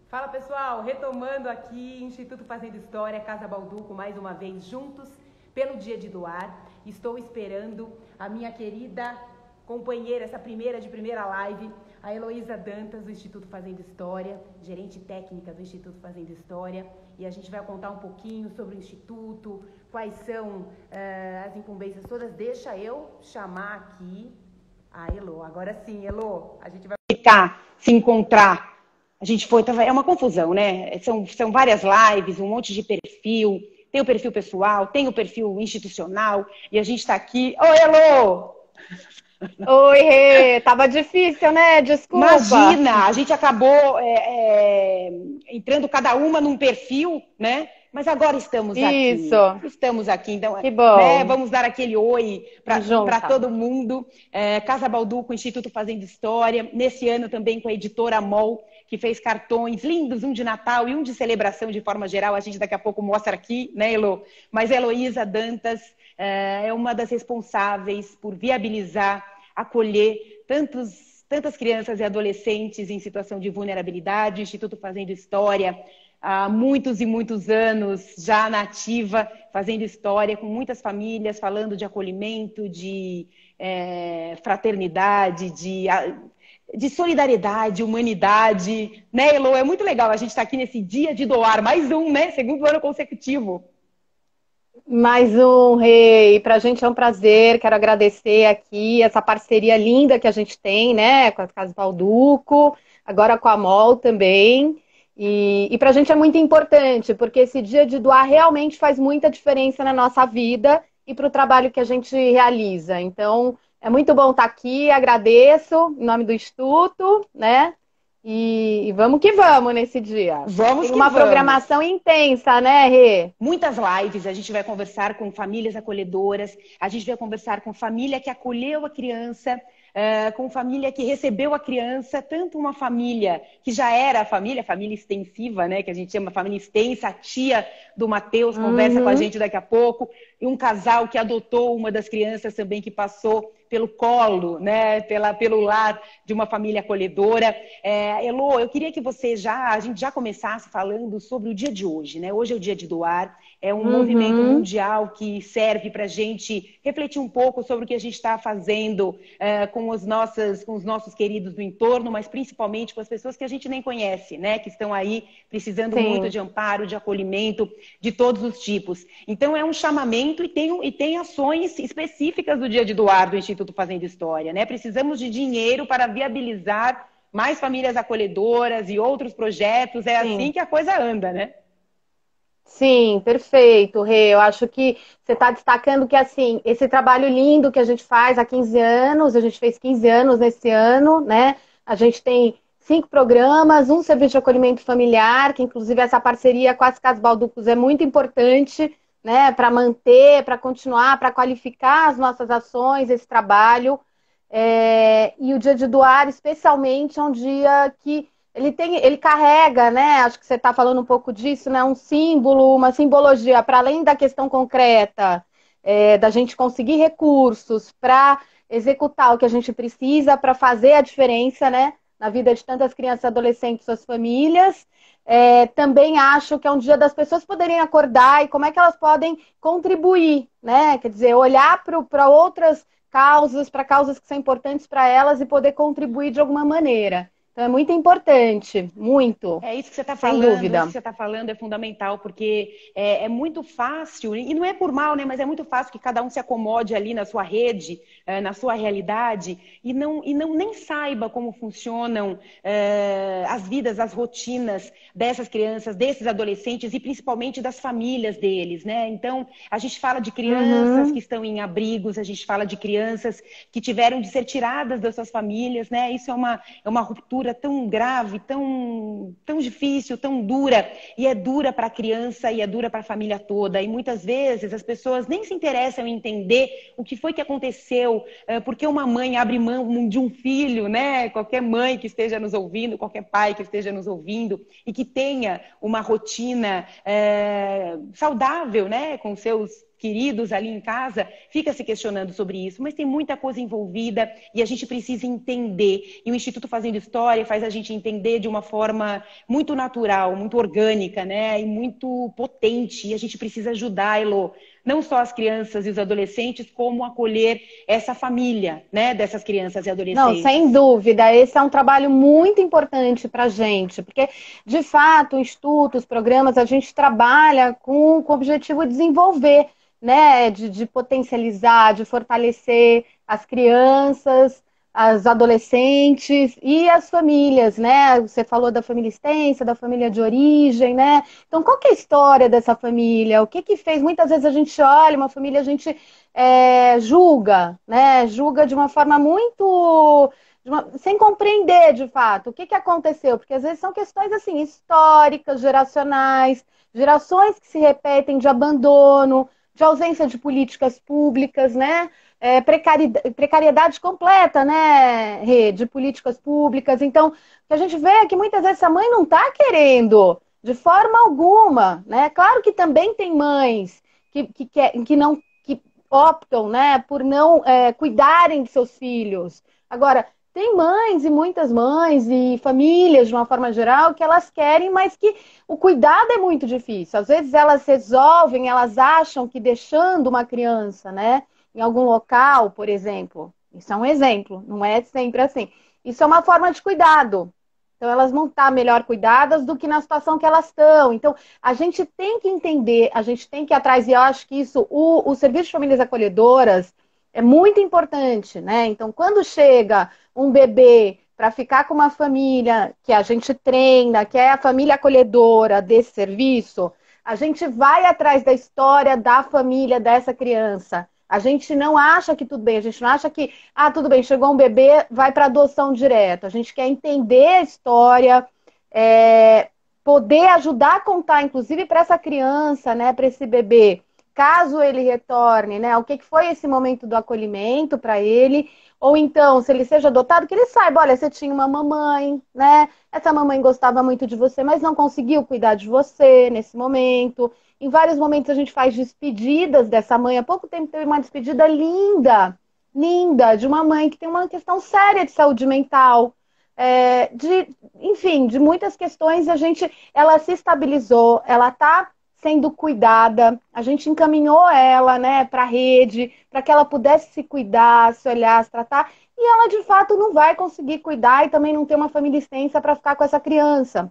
Fala pessoal, retomando aqui Instituto Fazendo História, Casa Balduco, mais uma vez juntos pelo Dia de Doar. Estou esperando a minha querida companheira, essa primeira live, a Heloísa Dantas, do Instituto Fazendo História, gerente técnica do Instituto Fazendo História. E a gente vai contar um pouquinho sobre o Instituto, quais são as incumbências todas. Deixa eu chamar aqui a Elo. Agora sim, Elo, a gente vai se encontrar. A gente foi, é uma confusão, né? São várias lives, um monte de perfil. Tem o perfil pessoal, tem o perfil institucional. E a gente está aqui. Oi, Elo! Oi, Rê. Tava difícil, né? Desculpa. Imagina, a gente acabou entrando cada uma num perfil, né? Mas agora estamos aqui. Isso. Estamos aqui, então, Que né? bom. Vamos dar aquele oi para todo mundo. Casa Balduco, Instituto Fazendo História. Nesse ano também com a editora MOL, que fez cartões lindos, um de Natal e um de celebração de forma geral. A gente daqui a pouco mostra aqui, né, Elo? Mas a Heloísa Dantas é uma das responsáveis por viabilizar, acolher tantas crianças e adolescentes em situação de vulnerabilidade. O Instituto Fazendo História, há muitos e muitos anos já na ativa, fazendo história com muitas famílias, falando de acolhimento, de fraternidade, de solidariedade, humanidade. Né, Elo? É muito legal a gente estar aqui nesse dia de doar, mais um, né? Segundo ano consecutivo. Mais um, Rei. Pra gente é um prazer. Quero agradecer aqui essa parceria linda que a gente tem, né? Com a Casa Balduco, agora com a MOL também. E pra gente é muito importante, porque esse dia de doar realmente faz muita diferença na nossa vida e para o trabalho que a gente realiza. Então, é muito bom estar aqui, agradeço em nome do Instituto, né? E vamos que vamos nesse dia. Vamos Tem que uma vamos. programação intensa, né, Rê? Muitas lives, a gente vai conversar com famílias acolhedoras, a gente vai conversar com família que acolheu a criança, com família que recebeu a criança, tanto uma família que já era a família extensiva, né, que a gente chama família extensa, a tia do Matheus conversa com a gente daqui a pouco, e um casal que adotou uma das crianças também que passou pelo colo, né, pelo lar de uma família acolhedora. Elo, eu queria que a gente já começasse falando sobre o dia de hoje, né? Hoje é o dia de doar, é um movimento mundial que serve para a gente refletir um pouco sobre o que a gente está fazendo com os nossos queridos do entorno, mas principalmente com as pessoas que a gente nem conhece, né? Que estão aí precisando muito de amparo, de acolhimento, de todos os tipos. Então é um chamamento e tem ações específicas do dia de doar do Instituto Fazendo História, né? Precisamos de dinheiro para viabilizar mais famílias acolhedoras e outros projetos. É assim que a coisa anda, né? Sim, perfeito, Rê. Eu acho que você está destacando que, assim, esse trabalho lindo que a gente faz há 15 anos, a gente fez 15 anos nesse ano, né? A gente tem 5 programas, um serviço de acolhimento familiar, que inclusive essa parceria com as Casas Balducos é muito importante, né? Para manter, para continuar, para qualificar as nossas ações, esse trabalho. E o dia de doar, especialmente, é um dia que ele carrega, né? Acho que você está falando um pouco disso, né? Um símbolo, uma simbologia, para além da questão concreta, da gente conseguir recursos para executar o que a gente precisa para fazer a diferença, né? Na vida de tantas crianças, adolescentes, suas famílias. Também acho que é um dia das pessoas poderem acordar e como é que elas podem contribuir, né? Quer dizer, olhar para outras causas, para causas que são importantes para elas e poder contribuir de alguma maneira. Então é muito importante, muito. É isso que você está Sem falando, isso dúvida. que você está falando é fundamental, porque é muito fácil, e não é por mal, né? Mas é muito fácil que cada um se acomode ali na sua rede, na sua realidade, e não nem saiba como funcionam as vidas, as rotinas dessas crianças, desses adolescentes e principalmente das famílias deles, né? Então, a gente fala de crianças que estão em abrigos, a gente fala de crianças que tiveram de ser tiradas das suas famílias, né? Isso é uma ruptura tão grave, tão difícil, tão dura, e é dura para a criança e é dura para a família toda. E muitas vezes as pessoas nem se interessam em entender o que foi que aconteceu, porque uma mãe abre mão de um filho, né? Qualquer mãe que esteja nos ouvindo, qualquer pai que esteja nos ouvindo e que tenha uma rotina saudável, né? Com seus queridos ali em casa, fica se questionando sobre isso, mas tem muita coisa envolvida e a gente precisa entender. E o Instituto Fazendo História faz a gente entender de uma forma muito natural, muito orgânica, né? E muito potente. E a gente precisa ajudar, Elô, não só as crianças e os adolescentes, como acolher essa família, né, dessas crianças e Não, adolescentes. sem dúvida, esse é um trabalho muito importante para a gente, porque, de fato, o Instituto, os programas, a gente trabalha com o objetivo de desenvolver, né, de potencializar, de fortalecer as crianças, as adolescentes e as famílias, né? Você falou da família extensa, da família de origem, né? Então, qual que é a história dessa família? O que que fez? Muitas vezes a gente olha uma família, a gente julga, né? Julga de uma forma muito sem compreender de fato o que que aconteceu, porque às vezes são questões assim históricas, geracionais, gerações que se repetem de abandono, de ausência de políticas públicas, né? Precariedade completa, né, Rê, de políticas públicas. Então, o que a gente vê é que muitas vezes a mãe não está querendo, de forma alguma, né? Claro que também tem mães que não que optam, né, por não cuidarem de seus filhos. Agora, tem mães e muitas mães e famílias, de uma forma geral, que elas querem, mas que o cuidado é muito difícil. Às vezes elas resolvem, elas acham que deixando uma criança, né, em algum local, por exemplo, isso é um exemplo, não é sempre assim. Isso é uma forma de cuidado. Então, elas vão estar melhor cuidadas do que na situação que elas estão. Então, a gente tem que entender, a gente tem que ir atrás, e eu acho que isso, o Serviço de Famílias Acolhedoras é muito importante, né? Então, quando chega um bebê para ficar com uma família que a gente treina, que é a família acolhedora desse serviço, a gente vai atrás da história da família dessa criança. A gente não acha que tudo bem, a gente não acha que, tudo bem, chegou um bebê, vai para adoção direto. A gente quer entender a história, poder ajudar a contar, inclusive para essa criança, né, para esse bebê, caso ele retorne, né, o que foi esse momento do acolhimento para ele, ou então, se ele seja adotado, que ele saiba, olha, você tinha uma mamãe, né, essa mamãe gostava muito de você, mas não conseguiu cuidar de você nesse momento. Em vários momentos a gente faz despedidas dessa mãe. Há pouco tempo teve uma despedida linda, linda, de uma mãe que tem uma questão séria de saúde mental. Enfim, de muitas questões, ela se estabilizou, ela está sendo cuidada, a gente encaminhou ela, né, para a rede, para que ela pudesse se cuidar, se olhar, se tratar, e ela de fato não vai conseguir cuidar e também não ter uma família extensa para ficar com essa criança.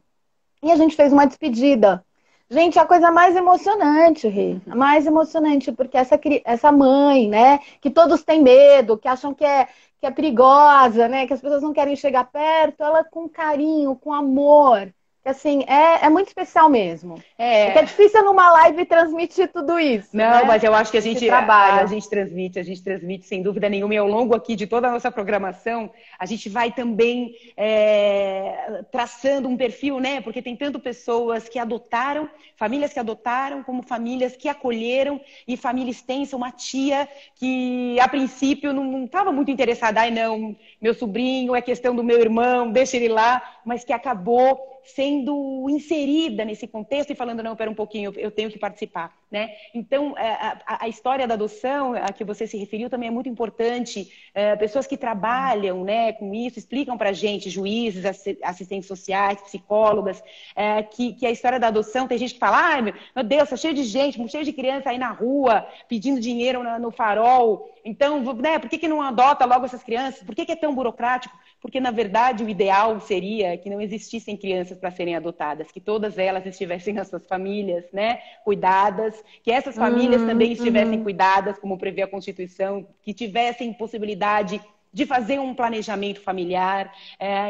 E a gente fez uma despedida. Gente, a coisa mais emocionante, Rê, a mais emocionante, porque essa mãe, né, que todos têm medo, que acham que é perigosa, né, que as pessoas não querem chegar perto, ela com carinho, com amor, que assim, é muito especial mesmo. É que é difícil numa live transmitir tudo isso. Não, né? mas eu acho que a gente transmite, sem dúvida nenhuma, e ao longo aqui de toda a nossa programação, a gente vai também traçando um perfil, né? Porque tem tanto pessoas que adotaram, famílias que adotaram, como famílias que acolheram, e família extensa, uma tia que a princípio não estava muito interessada, não, meu sobrinho, é questão do meu irmão, deixa ele lá, mas que acabou sendo inserida nesse contexto e falando, não, pera um pouquinho, eu tenho que participar, né? Então, a história da adoção, a que você se referiu, também é muito importante. Pessoas que trabalham, né, com isso, explicam pra gente, juízes, assistentes sociais, psicólogas, que a história da adoção, tem gente que fala, ai, meu Deus, tá cheio de gente, cheio de criança aí na rua, pedindo dinheiro no farol. Então, né, por que não adota logo essas crianças? Por que é tão burocrático? Porque, na verdade, o ideal seria que não existissem crianças para serem adotadas, que todas elas estivessem nas suas famílias, né, cuidadas, que essas famílias também estivessem cuidadas, como prevê a Constituição, que tivessem possibilidade de fazer um planejamento familiar.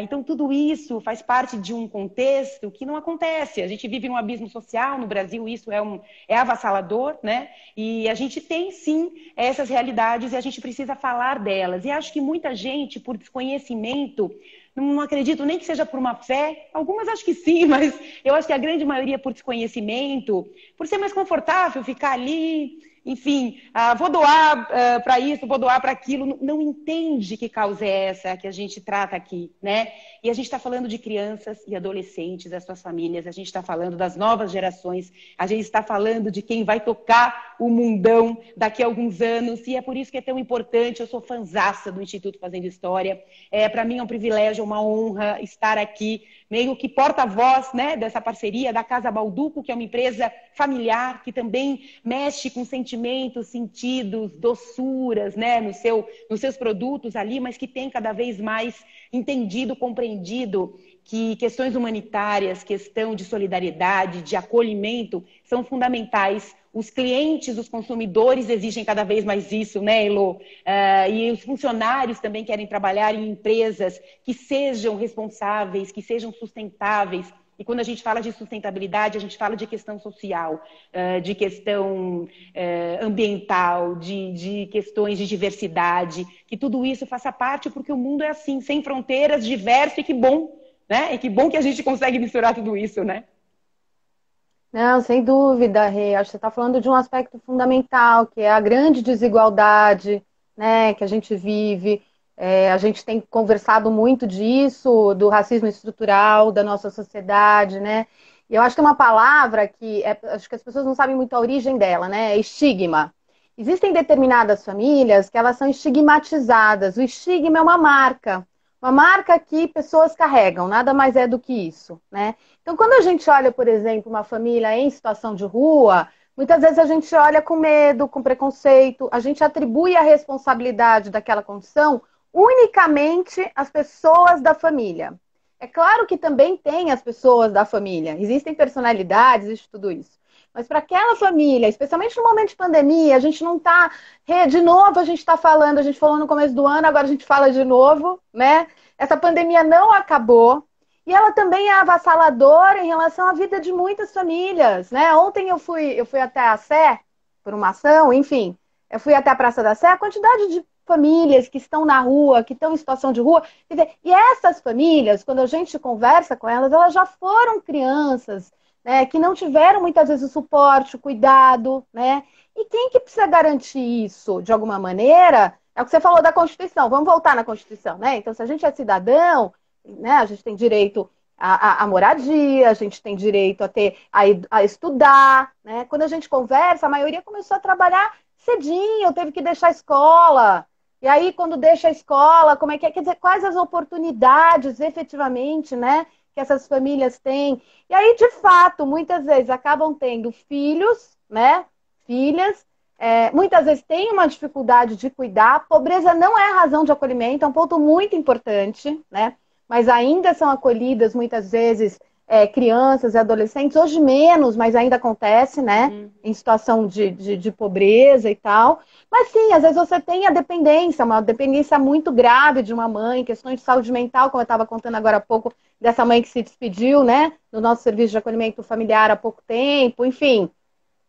Então, tudo isso faz parte de um contexto que não acontece. A gente vive num abismo social no Brasil, isso é avassalador, né? E a gente tem, sim, essas realidades e a gente precisa falar delas. E acho que muita gente, por desconhecimento, não acredito nem que seja por uma fé, algumas acho que sim, mas eu acho que a grande maioria por desconhecimento, por ser mais confortável ficar ali enfim, vou doar para isso, vou doar para aquilo, não entende que causa é essa que a gente trata aqui, né? E a gente está falando de crianças e adolescentes, das suas famílias, a gente está falando das novas gerações, a gente está falando de quem vai tocar o mundão daqui a alguns anos, e é por isso que é tão importante. Eu sou fanzaça do Instituto Fazendo História, para mim é um privilégio, uma honra estar aqui, meio que porta-voz, né, dessa parceria da Casa Balduco, que é uma empresa familiar, que também mexe com sentimentos, sentidos, doçuras, né, nos seus produtos ali, mas que tem cada vez mais entendido, compreendido que questões humanitárias, questão de solidariedade, de acolhimento, são fundamentais. Os clientes, os consumidores exigem cada vez mais isso, né, Elô? E os funcionários também querem trabalhar em empresas que sejam responsáveis, que sejam sustentáveis. E quando a gente fala de sustentabilidade, a gente fala de questão social, de questão ambiental, de questões de diversidade, que tudo isso faça parte, porque o mundo é assim, sem fronteiras, diverso, e que bom, né? E que bom que a gente consegue misturar tudo isso, né? Não, sem dúvida, Rê. Acho que você está falando de um aspecto fundamental, que é a grande desigualdade, né, que a gente vive. A gente tem conversado muito disso, do racismo estrutural da nossa sociedade, né? E eu acho que é uma palavra que acho que as pessoas não sabem muito a origem dela, né? É estigma. Existem determinadas famílias que elas são estigmatizadas. O estigma é uma marca que pessoas carregam, nada mais é do que isso, né? Então, quando a gente olha, por exemplo, uma família em situação de rua, muitas vezes a gente olha com medo, com preconceito, a gente atribui a responsabilidade daquela condição unicamente às pessoas da família. É claro que também tem as pessoas da família, existem personalidades, existe tudo isso. Mas para aquela família, especialmente no momento de pandemia, a gente não está... De novo a gente está falando, a gente falou no começo do ano, agora a gente fala de novo, né? Essa pandemia não acabou. E ela também é avassaladora em relação à vida de muitas famílias, né? Ontem eu fui até a Sé, por uma ação, enfim, eu fui até a Praça da Sé, a quantidade de famílias que estão na rua, que estão em situação de rua. Quer dizer, e essas famílias, quando a gente conversa com elas já foram crianças, né, que não tiveram muitas vezes o suporte, o cuidado, né? E quem que precisa garantir isso de alguma maneira? É o que você falou da Constituição. Vamos voltar na Constituição, né? Então, se a gente é cidadão, né, a gente tem direito à moradia, a gente tem direito a estudar, né? Quando a gente conversa, a maioria começou a trabalhar cedinho, teve que deixar a escola. E aí, quando deixa a escola, como é que é? Quer dizer, quais as oportunidades efetivamente, né, que essas famílias têm? E aí, de fato, muitas vezes acabam tendo filhos, né, filhas, muitas vezes têm uma dificuldade de cuidar. A pobreza não é a razão de acolhimento, é um ponto muito importante, né? Mas ainda são acolhidas muitas vezes crianças e adolescentes, hoje menos, mas ainda acontece, né? Em situação de pobreza e tal. Mas sim, às vezes você tem a dependência, uma dependência muito grave de uma mãe, questões de saúde mental, como eu estava contando agora há pouco, dessa mãe que se despediu, né? No nosso serviço de acolhimento familiar há pouco tempo, enfim.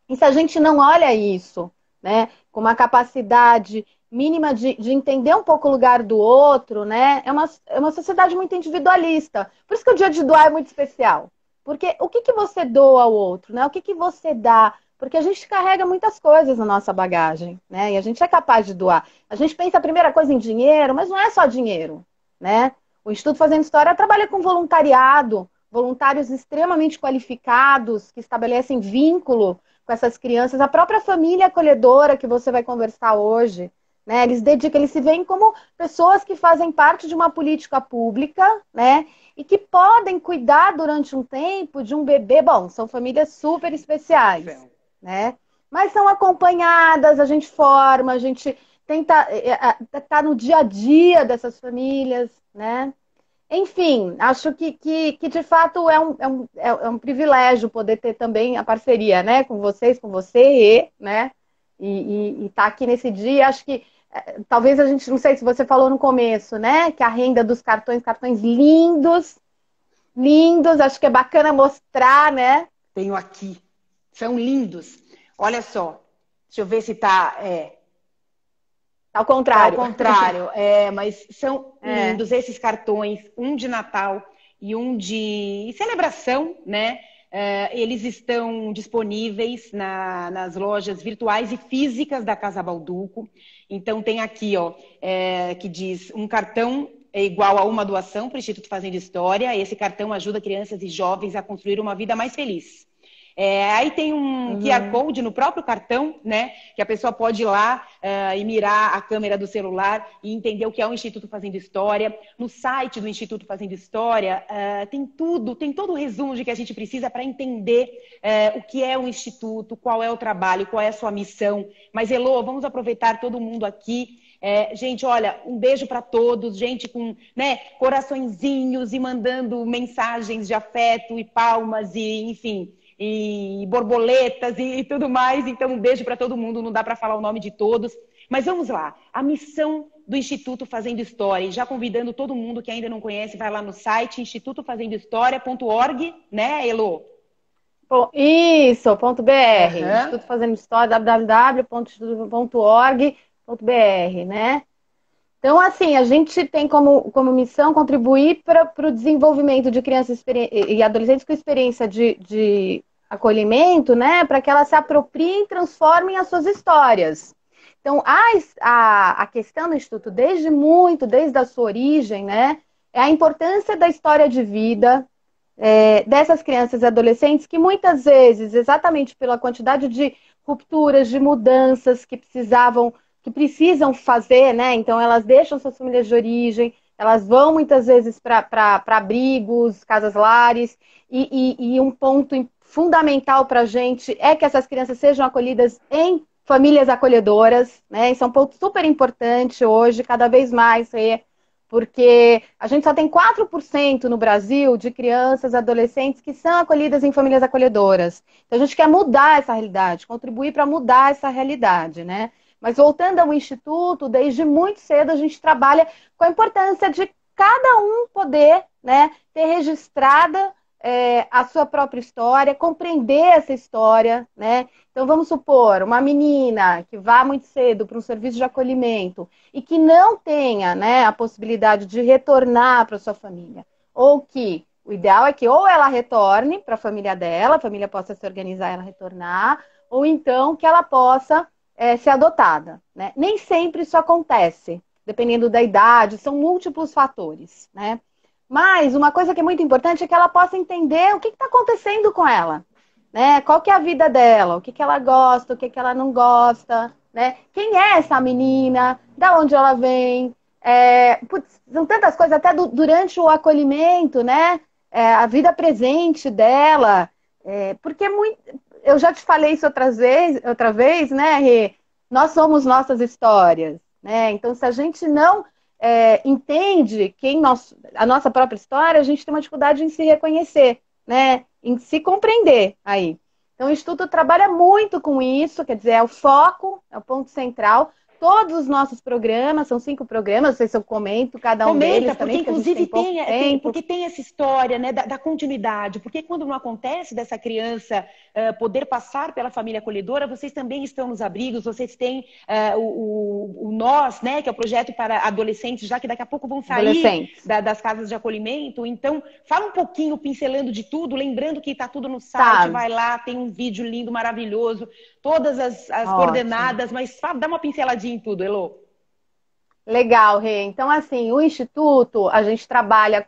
E se a gente não olha isso, né? Com uma capacidade mínima de entender um pouco o lugar do outro, né? É uma sociedade muito individualista. Por isso que o dia de doar é muito especial. Porque o que você doa ao outro, né? O que você dá? Porque a gente carrega muitas coisas na nossa bagagem, né? E a gente é capaz de doar. A gente pensa a primeira coisa em dinheiro, mas não é só dinheiro, né? O Instituto Fazendo História trabalha com voluntariado, voluntários extremamente qualificados, que estabelecem vínculo com essas crianças, a própria família acolhedora que você vai conversar hoje, né? Eles se veem como pessoas que fazem parte de uma política pública, né? E que podem cuidar durante um tempo de um bebê. Bom, são famílias super especiais, né? Mas são acompanhadas, a gente forma, a gente tenta estar no dia a dia dessas famílias, né? Enfim, acho que de fato é um privilégio poder ter também a parceria, né, com vocês, com você, né, e tá aqui nesse dia. Acho que talvez a gente, não sei se você falou no começo, né, que a renda dos cartões lindos, lindos, acho que é bacana mostrar, né? Tenho aqui, são lindos. Olha só, deixa eu ver se tá... Ao contrário. Ao contrário, mas são lindos esses cartões, um de Natal e um de celebração, né? Eles estão disponíveis nas lojas virtuais e físicas da Casa Balduco. Então, tem aqui, ó, que diz um cartão é igual a uma doação para o Instituto Fazendo História. Esse cartão ajuda crianças e jovens a construir uma vida mais feliz. Aí tem um QR Code no próprio cartão, né? Que a pessoa pode ir lá e mirar a câmera do celular e entender o que é o Instituto Fazendo História. No site do Instituto Fazendo História tem tudo, tem todo o resumo de que a gente precisa para entender o que é um instituto, qual é o trabalho, qual é a sua missão. Mas, Elô, vamos aproveitar todo mundo aqui. Gente, olha, um beijo para todos, gente com, né, coraçõezinhos e mandando mensagens de afeto e palmas e, enfim, e borboletas e tudo mais. Então, um beijo para todo mundo, não dá para falar o nome de todos. Mas vamos lá, a missão do Instituto Fazendo História, e já convidando todo mundo que ainda não conhece, vai lá no site institutofazendohistoria.org, né, Elô? Isso, .br, Instituto Fazendo História, www.instituto.org.br, né? Então, assim, a gente tem como missão contribuir para o desenvolvimento de crianças e adolescentes com experiência de acolhimento, né? Para que elas se apropriem e transformem as suas histórias. Então, a questão do Instituto, desde a sua origem, né? É a importância da história de vida dessas crianças e adolescentes que muitas vezes, exatamente pela quantidade de rupturas, de mudanças que precisam fazer, né? Então elas deixam suas famílias de origem, elas vão muitas vezes para abrigos, casas lares, e um ponto fundamental para a gente é que essas crianças sejam acolhidas em famílias acolhedoras, né? Isso é um ponto super importante hoje, cada vez mais, porque a gente só tem 4% no Brasil de crianças e adolescentes que são acolhidas em famílias acolhedoras. Então a gente quer mudar essa realidade, contribuir para mudar essa realidade, né? Mas voltando ao Instituto, desde muito cedo a gente trabalha com a importância de cada um poder, né, ter registrada a sua própria história, compreender essa história, né? Então vamos supor, uma menina que vá muito cedo para um serviço de acolhimento e que não tenha, né, a possibilidade de retornar para sua família, ou que o ideal é que ou ela retorne para a família dela, a família possa se organizar e ela retornar, ou então que ela possa ser adotada, né? Nem sempre isso acontece, dependendo da idade, são múltiplos fatores, né? Mas uma coisa que é muito importante é que ela possa entender o que está acontecendo com ela, né? Qual que é a vida dela, o que ela gosta, o que ela não gosta, né? Quem é essa menina, da onde ela vem, são tantas coisas, até durante o acolhimento, né? A vida presente dela, porque eu já te falei isso outra vez, né, Rê? Nós somos nossas histórias, né? Então, se a gente não entende a nossa própria história, a gente tem uma dificuldade em se reconhecer, né? Em se compreender aí. Então, o Instituto trabalha muito com isso, quer dizer, é o foco, é o ponto central. Todos os nossos programas, são 5 programas, não sei se eu comento cada um deles também, porque inclusive porque tem essa história, né, da continuidade, porque quando não acontece dessa criança poder passar pela família acolhedora, vocês também estão nos abrigos, vocês têm o Nós, né, que é o projeto para adolescentes, já que daqui a pouco vão sair das casas de acolhimento. Então, fala um pouquinho, pincelando de tudo, lembrando que está tudo no site, vai lá, tem um vídeo lindo, maravilhoso, todas as coordenadas, mas dá uma pinceladinha em tudo, Elô. Legal, Rê. Então, assim, o Instituto, a gente trabalha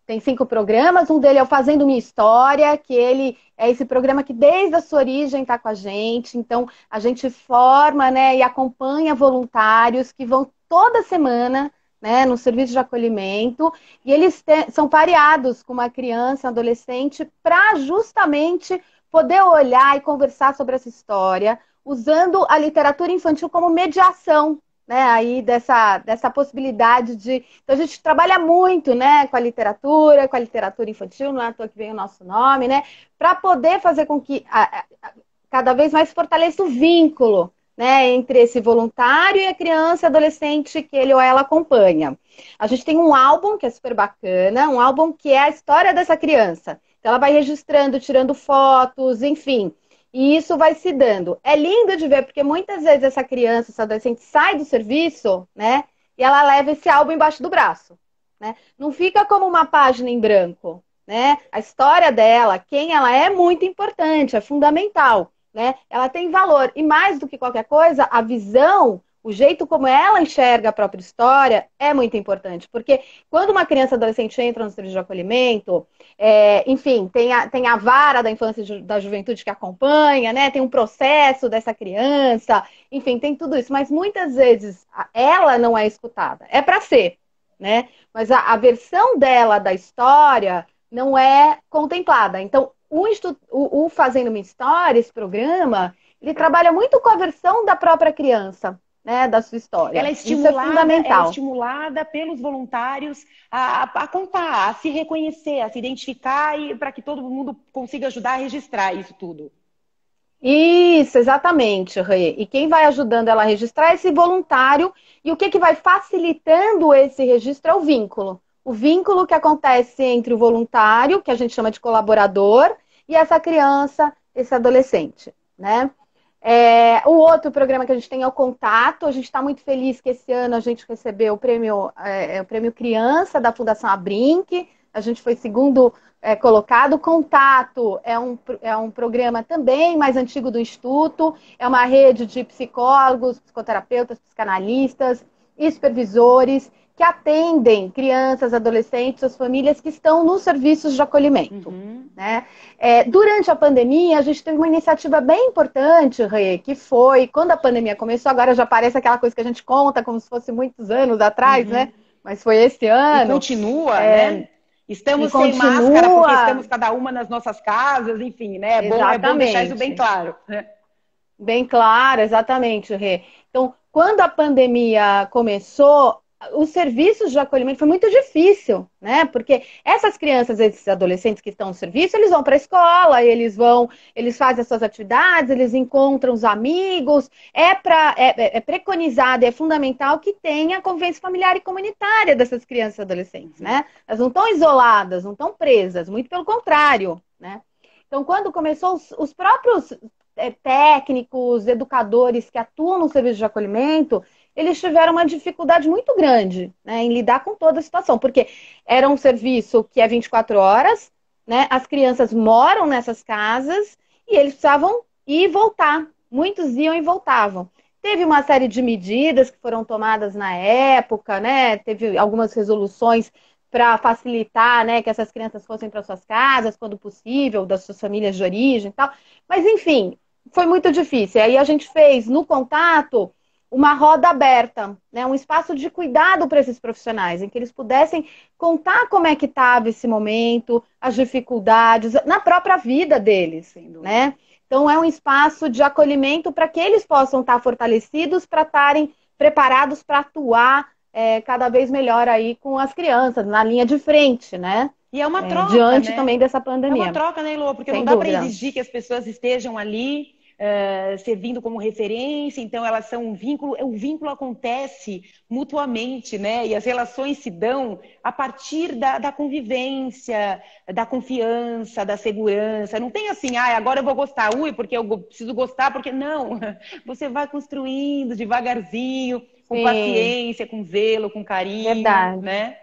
tem 5 programas, um deles é o Fazendo Minha História, que ele é esse programa que desde a sua origem está com a gente. Então, a gente forma, né, e acompanha voluntários que vão toda semana, né, no serviço de acolhimento, e eles são pareados com uma criança, um adolescente, para justamente poder olhar e conversar sobre essa história, usando a literatura infantil como mediação, né, aí dessa possibilidade de... Então, a gente trabalha muito, né, com a literatura infantil, não é à toa que vem o nosso nome, né, para poder fazer com que cada vez mais fortaleça o vínculo, né, entre esse voluntário e a criança e adolescente que ele ou ela acompanha. A gente tem um álbum que é super bacana, um álbum que é a história dessa criança. Então, ela vai registrando, tirando fotos, enfim. E isso vai se dando. É lindo de ver, porque muitas vezes essa criança, essa adolescente sai do serviço, né? E ela leva esse álbum embaixo do braço, né? Não fica como uma página em branco, né? A história dela, quem ela é muito importante, é fundamental, né? Ela tem valor. E mais do que qualquer coisa, a visão, o jeito como ela enxerga a própria história é muito importante. Porque quando uma criança e adolescente entra no serviço de acolhimento, enfim, tem a vara da infância e da juventude que acompanha, né? Tem um processo dessa criança, enfim, tem tudo isso. Mas muitas vezes ela não é escutada. É para ser, né? Mas a versão dela da história não é contemplada. Então, o Fazendo Uma História, esse programa, ele trabalha muito com a versão da própria criança, né, da sua história. Isso é fundamental. Ela é estimulada pelos voluntários a contar, a se reconhecer, a se identificar e para que todo mundo consiga ajudar a registrar isso tudo. Isso, exatamente, Rê. E quem vai ajudando ela a registrar é esse voluntário. E o que vai facilitando esse registro é o vínculo. O vínculo que acontece entre o voluntário, que a gente chama de colaborador, e essa criança, esse adolescente, né? O outro programa que a gente tem é o Contato. A gente está muito feliz que esse ano a gente recebeu o prêmio Criança da Fundação Abrinq. A gente foi segundo colocado. Contato é um programa também mais antigo do Instituto. É uma rede de psicólogos, psicoterapeutas, psicanalistas e supervisores que atendem crianças, adolescentes, as famílias que estão nos serviços de acolhimento. Né? Durante a pandemia, a gente teve uma iniciativa bem importante, Rê, que foi, quando a pandemia começou, agora já parece aquela coisa que a gente conta como se fosse muitos anos atrás, né? Mas foi esse ano. E continua, né? Estamos sem máscara porque estamos cada uma nas nossas casas, enfim, né? É bom deixar isso bem claro. Né? Bem claro, exatamente, Rê. Então, quando a pandemia começou, os serviços de acolhimento foi muito difícil, né? Porque essas crianças, esses adolescentes que estão no serviço, eles vão para a escola, eles fazem as suas atividades, eles encontram os amigos. É preconizado, é fundamental que tenha convivência familiar e comunitária dessas crianças e adolescentes, né? Elas não estão isoladas, não estão presas, muito pelo contrário, né? Então, quando começou, os próprios técnicos, educadores que atuam no serviço de acolhimento, eles tiveram uma dificuldade muito grande, né, em lidar com toda a situação, porque era um serviço que é 24 horas, né, as crianças moram nessas casas e eles precisavam ir e voltar. Muitos iam e voltavam. Teve uma série de medidas que foram tomadas na época, né, teve algumas resoluções para facilitar, né, que essas crianças fossem para suas casas, quando possível, das suas famílias de origem e tal. Mas, enfim, foi muito difícil. Aí a gente fez, no Contato, uma roda aberta, né, um espaço de cuidado para esses profissionais, em que eles pudessem contar como é que estava esse momento, as dificuldades, na própria vida deles, né? Então, é um espaço de acolhimento para que eles possam estar fortalecidos, para estarem preparados para atuar cada vez melhor aí com as crianças, na linha de frente, né? E é uma troca, diante né? também dessa pandemia. É uma troca, né, Elô? Porque sem não dá para dúvida. exigir que as pessoas estejam ali servindo como referência, então elas são um vínculo, o vínculo acontece mutuamente, né? E as relações se dão a partir da convivência, da confiança, da segurança. Não tem assim, agora eu vou gostar, porque eu preciso gostar, porque não. Você vai construindo devagarzinho, com paciência, com zelo, com carinho. Verdade. Né?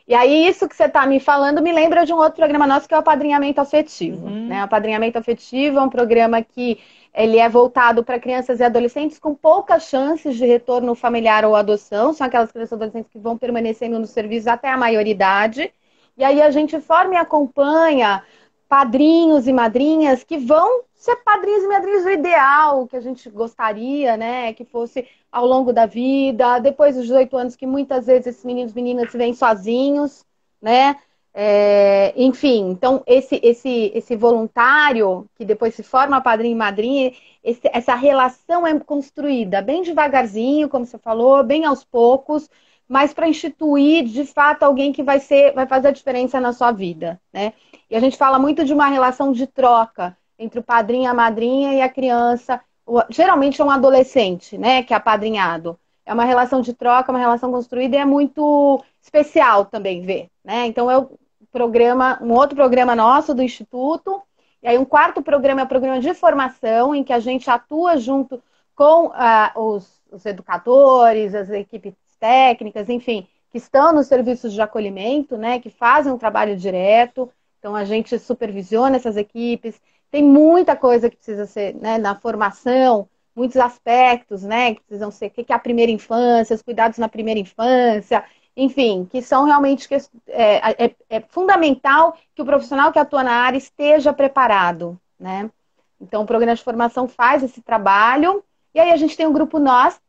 E aí, isso que você está me falando me lembra de um outro programa nosso que é o Apadrinhamento Afetivo. Né? O Apadrinhamento Afetivo é um programa que ele é voltado para crianças e adolescentes com poucas chances de retorno familiar ou adoção. São aquelas crianças e adolescentes que vão permanecendo no serviço até a maioridade. E aí a gente forma e acompanha padrinhos e madrinhas que vão ser padrinhos e madrinhas do ideal, que a gente gostaria, né, que fosse ao longo da vida, depois dos 18 anos, que muitas vezes esses meninos e meninas se veem sozinhos, né? Enfim, então esse voluntário que depois se forma padrinho e madrinha, essa relação é construída bem devagarzinho, como você falou, bem aos poucos, mas para instituir de fato alguém que vai fazer a diferença na sua vida, né? E a gente fala muito de uma relação de troca entre o padrinho, a madrinha e a criança. Geralmente é um adolescente, né, que é apadrinhado. É uma relação de troca, uma relação construída e é muito especial também ver, né? Então um outro programa nosso do Instituto, e aí um quarto programa é o programa de formação, em que a gente atua junto com os educadores, as equipes técnicas, enfim, que estão nos serviços de acolhimento, né, que fazem um trabalho direto. Então, a gente supervisiona essas equipes. Tem muita coisa que precisa ser, né, na formação, muitos aspectos, né, que precisam ser, o que é a primeira infância, os cuidados na primeira infância, enfim, que são realmente é fundamental que o profissional que atua na área esteja preparado, né? Então, o programa de formação faz esse trabalho, e aí a gente tem um grupo Nós,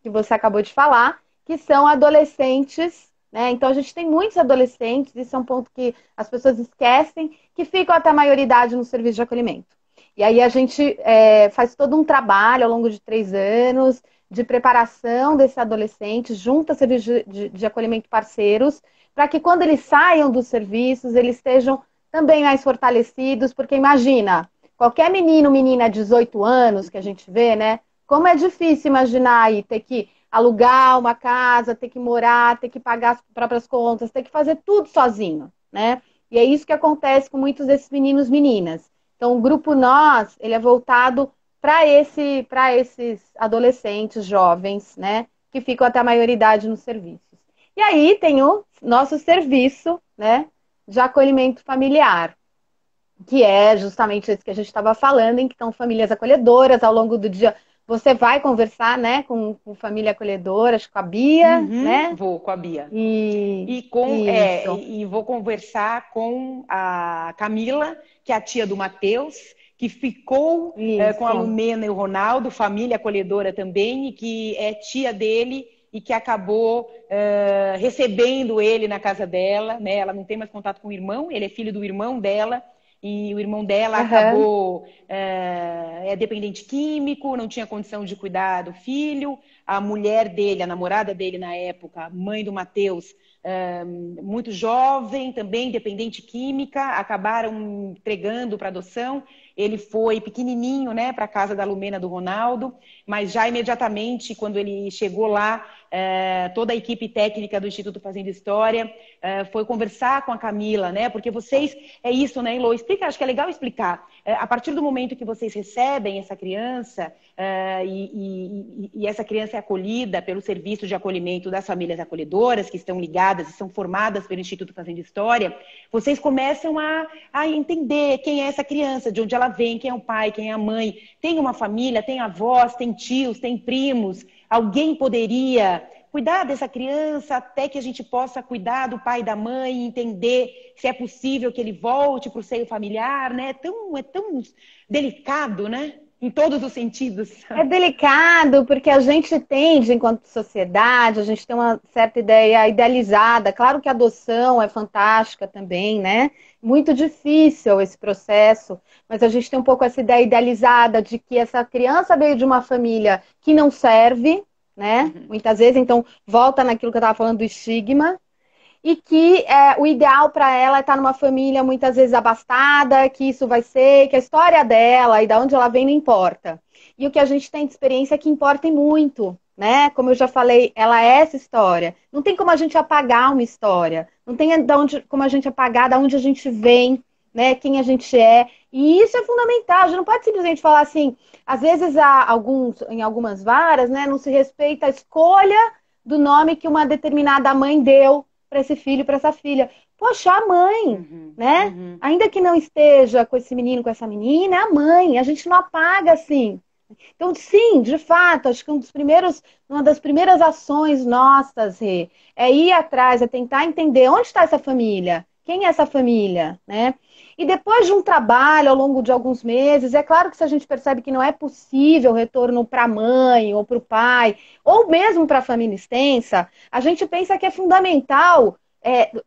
que você acabou de falar, que são adolescentes, né? Então, a gente tem muitos adolescentes, isso é um ponto que as pessoas esquecem, que ficam até a maioridade no serviço de acolhimento. E aí a gente faz todo um trabalho ao longo de 3 anos de preparação desse adolescente junto a serviços de acolhimento parceiros, para que quando eles saiam dos serviços, eles estejam também mais fortalecidos, porque imagina, qualquer menino, menina de 18 anos que a gente vê, né? Como é difícil imaginar aí ter que alugar uma casa, ter que morar, ter que pagar as próprias contas, ter que fazer tudo sozinho, né? E é isso que acontece com muitos desses meninos e meninas. Então, o grupo Nós, ele é voltado para esses adolescentes, jovens, né? Que ficam até a maioridade nos serviços. E aí tem o nosso serviço, né? De acolhimento familiar, que é justamente esse que a gente estava falando, em que estão famílias acolhedoras. Ao longo do dia, você vai conversar, né, com família acolhedora, acho que com a Bia, né? Vou com a Bia. Isso. E vou conversar com a Camila, que é a tia do Matheus, que ficou com a Lumena e o Ronaldo, família acolhedora também, e que é tia dele e que acabou recebendo ele na casa dela, né? Ela não tem mais contato com o irmão, ele é filho do irmão dela, e o irmão dela acabou dependente químico, não tinha condição de cuidar do filho. A mulher dele, a namorada dele na época, mãe do Matheus, muito jovem, também dependente química, acabaram entregando para adoção. Ele foi pequenininho, né, para a casa da Lumena do Ronaldo, mas já imediatamente, quando ele chegou lá, toda a equipe técnica do Instituto Fazendo História foi conversar com a Camila, né, porque vocês, é isso, né, Elô? Explica, acho que é legal explicar. A partir do momento que vocês recebem essa criança, e essa criança é acolhida pelo serviço de acolhimento das famílias acolhedoras, que estão ligadas e são formadas pelo Instituto Fazendo História, vocês começam a entender quem é essa criança, de onde ela vem, quem é o pai, quem é a mãe. Tem uma família, tem avós, tem tios, tem primos. Alguém poderia cuidar dessa criança até que a gente possa cuidar do pai e da mãe, entender se é possível que ele volte para o seio familiar, né? É tão delicado, né? Em todos os sentidos. É delicado, porque a gente tende, enquanto sociedade, a gente tem uma certa ideia idealizada. Claro que a adoção é fantástica também, né? Muito difícil esse processo, mas a gente tem um pouco essa ideia idealizada de que essa criança veio de uma família que não serve, né? Muitas vezes, então, volta naquilo que eu estava falando do estigma. E que o ideal para ela é estar numa família muitas vezes abastada, que isso vai ser, que a história dela e de onde ela vem não importa. E o que a gente tem de experiência é que importa e muito, né? Como eu já falei, ela é essa história. Não tem como a gente apagar uma história. Não tem como a gente apagar de onde a gente vem, né? Quem a gente é. E isso é fundamental. A gente não pode simplesmente falar assim, às vezes em algumas varas, né, não se respeita a escolha do nome que uma determinada mãe deu para esse filho, para essa filha. Poxa, a mãe, né? Ainda que não esteja com esse menino, com essa menina, é a mãe. A gente não apaga assim. Então, sim, de fato, acho que uma das primeiras ações nossas, Rê, é ir atrás, é tentar entender onde está essa família, quem é essa família, né? E depois de um trabalho ao longo de alguns meses, é claro que se a gente percebe que não é possível o retorno para a mãe ou para o pai, ou mesmo para a família extensa, a gente pensa que é fundamental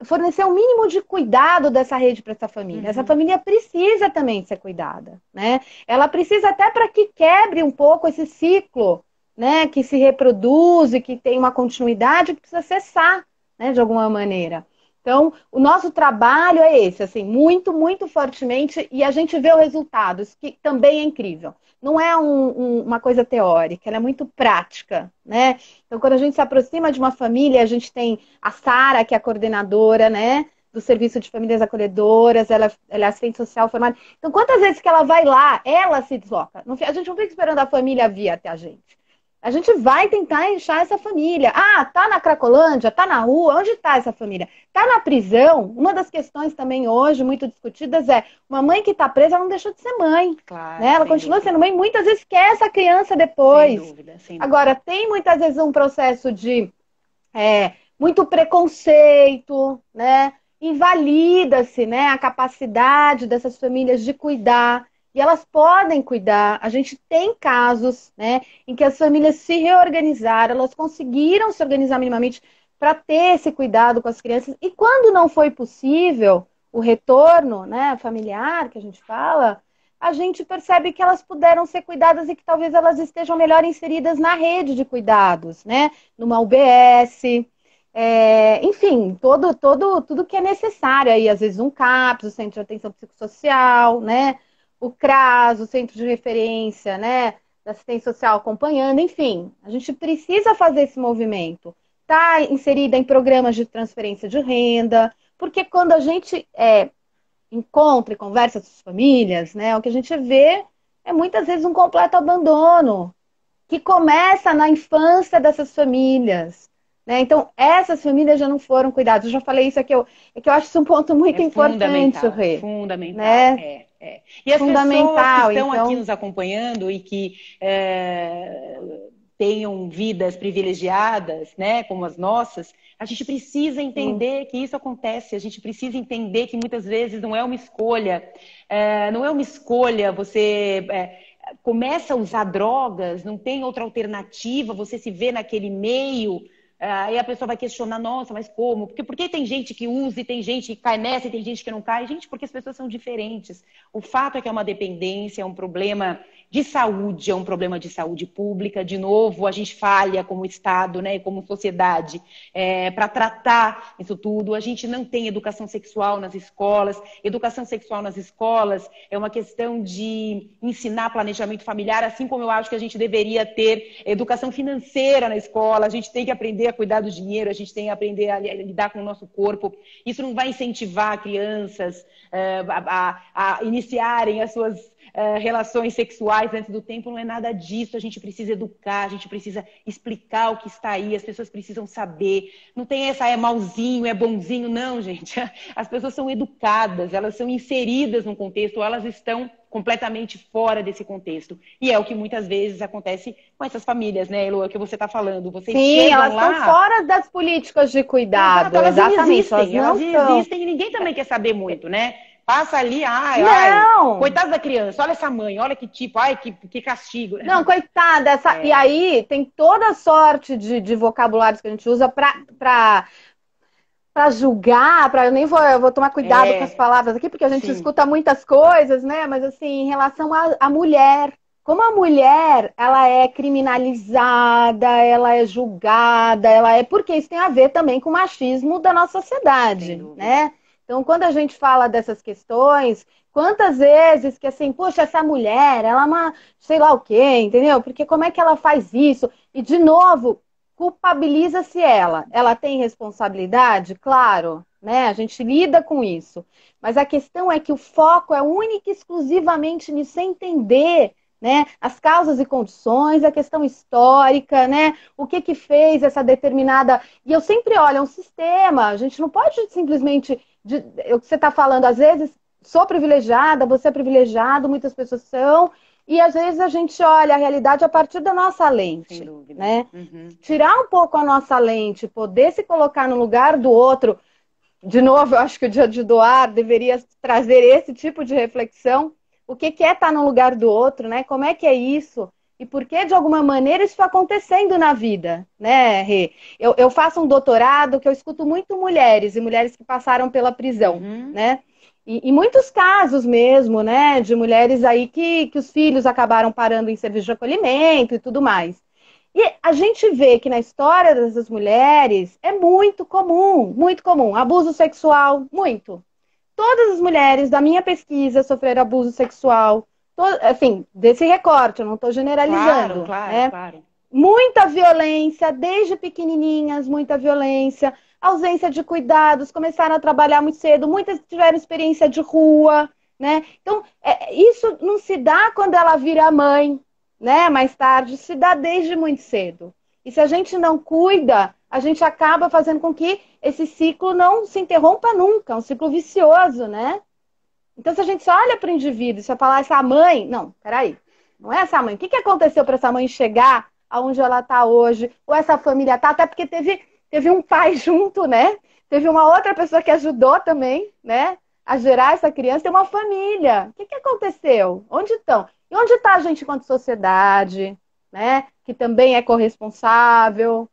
fornecer o mínimo de cuidado dessa rede para essa família. Essa família precisa também ser cuidada, né? Ela precisa até para que quebre um pouco esse ciclo, né? Que se reproduz e que tem uma continuidade que precisa cessar, né? De alguma maneira. Então, o nosso trabalho é esse, assim, muito, muito fortemente, e a gente vê o resultado, isso que também é incrível. Não é uma coisa teórica, ela é muito prática, né? Então, quando a gente se aproxima de uma família, a gente tem a Sara, que é a coordenadora, né? Do Serviço de Famílias Acolhedoras, ela é assistente social formada. Então, quantas vezes que ela vai lá, ela se desloca? A gente não fica esperando a família vir até a gente. A gente vai tentar inchar essa família. Ah, tá na Cracolândia, tá na rua, onde tá essa família? Tá na prisão? Uma das questões também hoje muito discutidas é uma mãe que tá presa, ela não deixou de ser mãe. Claro, Né? Ela continua sendo mãe, muitas vezes quer essa criança depois. Sem dúvida, sem dúvida. Agora, tem muitas vezes um processo de muito preconceito, né? Invalida-se, né, a capacidade dessas famílias de cuidar. E elas podem cuidar. A gente tem casos, né, em que as famílias se reorganizaram, elas conseguiram se organizar minimamente para ter esse cuidado com as crianças. E quando não foi possível o retorno, né, familiar, que a gente fala, a gente percebe que elas puderam ser cuidadas e que talvez elas estejam melhor inseridas na rede de cuidados, né, numa UBS, enfim, tudo que é necessário aí, às vezes um CAPS, o Centro de Atenção Psicossocial, né? O CRAS, o Centro de Referência, né? Da Assistência Social acompanhando, enfim, a gente precisa fazer esse movimento. Tá inserida em programas de transferência de renda, porque quando a gente encontra e conversa com as famílias, né? O que a gente vê é muitas vezes um completo abandono, que começa na infância dessas famílias. Né? Então, essas famílias já não foram cuidadas. Eu já falei isso aqui, é que eu acho isso um ponto muito importante, Rê. Fundamental, né? E as pessoas que estão então... aqui nos acompanhando e que tenham vidas privilegiadas, né, como as nossas, a gente precisa entender que isso acontece, a gente precisa entender que muitas vezes não é uma escolha, você... começa a usar drogas, não tem outra alternativa, você se vê naquele meio, aí a pessoa vai questionar, nossa, mas como? Por que tem gente que usa e tem gente que cai nessa e tem gente que não cai? Gente, porque as pessoas são diferentes. O fato é que é uma dependência, é um problema de saúde, é um problema de saúde pública. De novo, a gente falha como Estado, né, como sociedade, para tratar isso tudo. A gente não tem educação sexual nas escolas. Educação sexual nas escolas é uma questão de ensinar planejamento familiar, assim como eu acho que a gente deveria ter educação financeira na escola. A gente tem que aprender a cuidar do dinheiro, a gente tem que aprender a lidar com o nosso corpo. Isso não vai incentivar crianças a iniciarem as suas relações sexuais antes do tempo, não é nada disso. A gente precisa educar, a gente precisa explicar o que está aí, as pessoas precisam saber. Não tem essa é malzinho, é bonzinho, não, gente. As pessoas são educadas, elas são inseridas num contexto, ou elas estão completamente fora desse contexto. E é o que muitas vezes acontece com essas famílias, né, Elo, que você está falando. Vocês chegam elas lá... estão fora das políticas de cuidado. Elas exatamente. Elas existem e ninguém também quer saber muito, né? Passa ali, coitada da criança, olha essa mãe, olha que tipo, que castigo. Não, coitada, E aí tem toda sorte de vocabulários que a gente usa para julgar, eu vou tomar cuidado com as palavras aqui, porque a gente escuta muitas coisas, né? Mas assim, em relação à mulher, como a mulher, ela é criminalizada, ela é julgada, porque isso tem a ver também com o machismo da nossa sociedade, né? Então, quando a gente fala dessas questões, quantas vezes que assim, poxa, essa mulher, ela é uma sei lá o quê, entendeu? Porque como é que ela faz isso? E, de novo, culpabiliza-se ela. Ela tem responsabilidade? Claro, né? A gente lida com isso. Mas a questão é que o foco é único e exclusivamente nisso, entender, né, as causas e condições, a questão histórica, né, o que fez essa determinada... E eu sempre olho, é um sistema, a gente não pode simplesmente... o que você está falando, às vezes, sou privilegiada, você é privilegiado, muitas pessoas são, e às vezes a gente olha a realidade a partir da nossa lente, né? Tirar um pouco a nossa lente, poder se colocar no lugar do outro. De novo, eu acho que o Dia de Doar deveria trazer esse tipo de reflexão. O que é estar no lugar do outro, né? Como é que é isso? E por que, de alguma maneira, isso está acontecendo na vida, né, Rê? Eu faço um doutorado que eu escuto muito mulheres, e mulheres que passaram pela prisão, né? E muitos casos mesmo, né, de mulheres aí que os filhos acabaram parando em serviço de acolhimento e tudo mais. E a gente vê que na história dessas mulheres é muito comum, abuso sexual, muito. Todas as mulheres da minha pesquisa sofreram abuso sexual, assim, desse recorte, eu não estou generalizando. Claro. Muita violência, desde pequenininhas, muita violência, ausência de cuidados, começaram a trabalhar muito cedo, muitas tiveram experiência de rua, né? Então, isso não se dá quando ela vira mãe, né, mais tarde, se dá desde muito cedo. E se a gente não cuida, a gente acaba fazendo com que esse ciclo não se interrompa nunca, é um ciclo vicioso, né? Então, se a gente só olha para o indivíduo, se eu falar essa mãe, não, peraí, não é essa mãe. O que aconteceu para essa mãe chegar aonde ela está hoje? Ou essa família está? Até porque teve um pai junto, né? Teve uma outra pessoa que ajudou também, né? A gerar essa criança. Tem uma família. O que aconteceu? Onde estão? E onde está a gente enquanto sociedade, né? Que também é corresponsável.